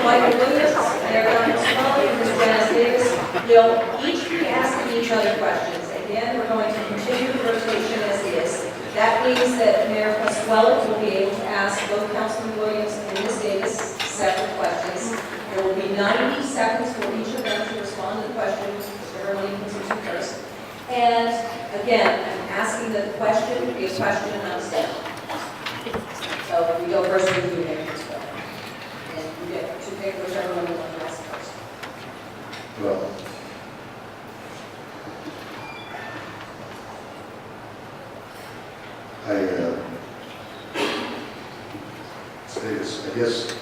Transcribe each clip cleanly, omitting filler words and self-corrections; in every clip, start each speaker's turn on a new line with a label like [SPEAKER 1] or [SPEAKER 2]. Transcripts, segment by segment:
[SPEAKER 1] Michael Williams, Mayor Dr. Smalley, and Ms. Janice Davis will each be asking each other questions. Again, we're going to continue the rotation as is. That means that Mayor Plusquellic will be able to ask both Councilman Williams and Ms. Davis separate questions. There will be 90 seconds for each of them to respond to the question, whichever one you can do first. And again, I'm asking that the question be a question and not a statement. So if we go first, we do Mayor Plusquellic. And you get to pick whichever one you want to ask first.
[SPEAKER 2] Well, I guess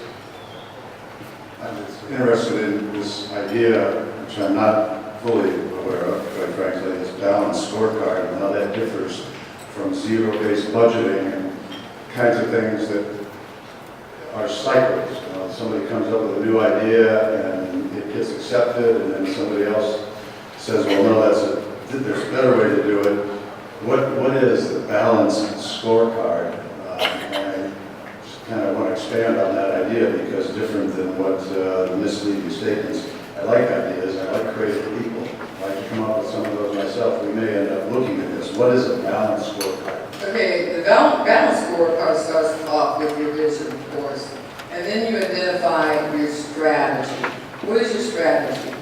[SPEAKER 2] I'm interested in this idea, which I'm not fully aware of, quite frankly, this balanced scorecard and how that differs from zero-based budgeting and kinds of things that are cycles. You know, somebody comes up with a new idea and it gets accepted, and then somebody else says, well, no, there's a better way to do it. What is the balanced scorecard? And I just kind of want to expand on that idea, because different than what the misleading statements. I like ideas. I like creative people. I like to come up with some of those myself. We may end up looking at this. What is a balanced scorecard?
[SPEAKER 3] Okay, the balanced scorecard starts off with your vision, of course, and then you identify your strategy. What is your strategy?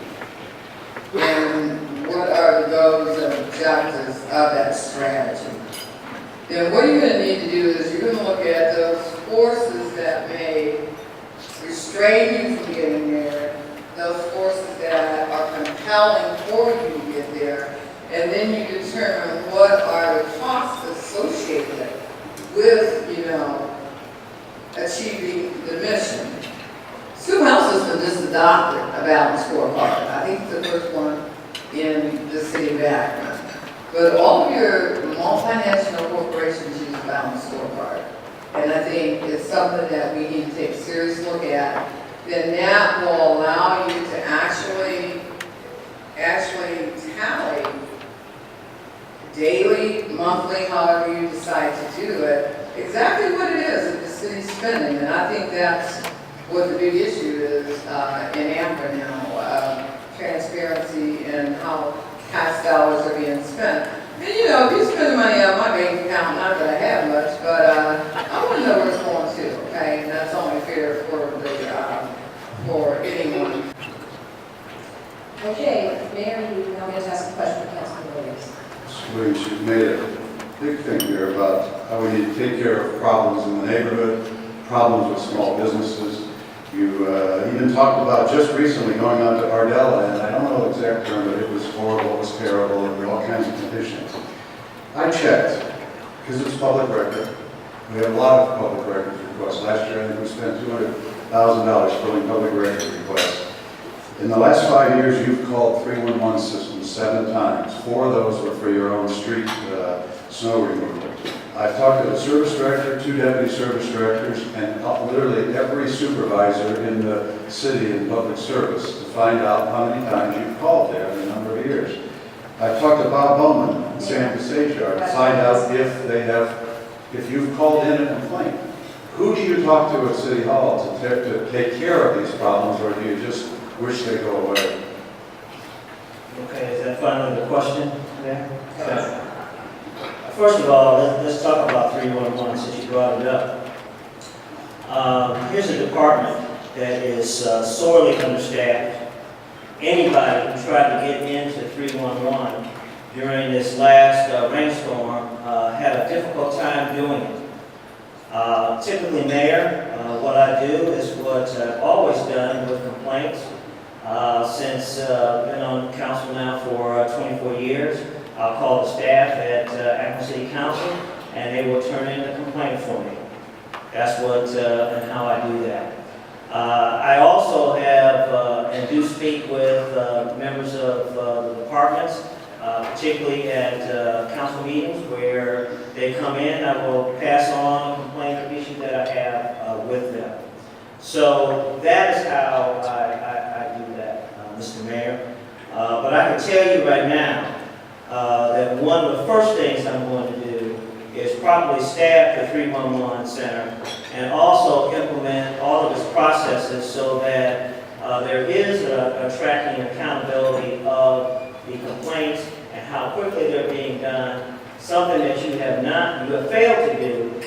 [SPEAKER 3] And what are the goals and objectives of that strategy? Then what you're going to need to do is you're going to look at those forces that may restrain you from getting there, those forces that are compelling for you to get there, and then you determine what are the costs associated with, achieving the mission. School health system just adopted a balanced scorecard. I think it's the first one in the city of Akron. But all of your multinational corporations use a balanced scorecard. And I think it's something that we need to take a serious look at. Then that will allow you to actually tally daily, monthly, however you decide to do it, exactly what it is that the city's spending. And I think that's what the big issue is in Akron now, transparency and how tax dollars are being spent. And if you spend money out of my bank account, not that I have much, but I want to know where it's going to, okay? And that's only fair for anyone.
[SPEAKER 1] Okay, Mayor, you now get to ask a question of Councilman Williams.
[SPEAKER 2] Williams, you've made a big thing here about how we need to take care of problems in the neighborhood, problems with small businesses. You even talked about just recently going on to Ardella, and I don't know the exact term, but it was horrible, it was terrible, and there were all kinds of conditions. I checked, because it's public record. We have a lot of public records requests. Last year, I think we spent $200,000 filling public record requests. In the last 5 years, you've called 311 systems 7 times. 4 of those were for your own street snow removal. I've talked to the service director, 2 deputy service directors, and literally every supervisor in the city in public service to find out how many times you've called there in a number of years. I've talked to Bob Bowman and Sam Casajar to find out if you've called in a complaint. Who do you talk to at City Hall to take care of these problems, or do you just wish they go away?
[SPEAKER 4] Okay, is that finally the question there? Okay. First of all, let's talk about 311 since you brought it up. Here's a department that is sorely understaffed. Anybody who tried to get into 311 during this last rainstorm had a difficult time doing it. Typically, Mayor, what I do is what I've always done with complaints since I've been on council now for 24 years. I'll call the staff at Akron City Council, and they will turn in a complaint for me. That's what and how I do that. I also have and do speak with members of the departments, particularly at council meetings where they come in. I will pass on a complaint or issue that I have with them. So that is how I do that, Mr. Mayor. But I can tell you right now that one of the first things I'm going to do is properly staff the 311 center and also implement all of its processes so that there is a tracking and accountability of the complaints and how quickly they're being done, something that you have failed to do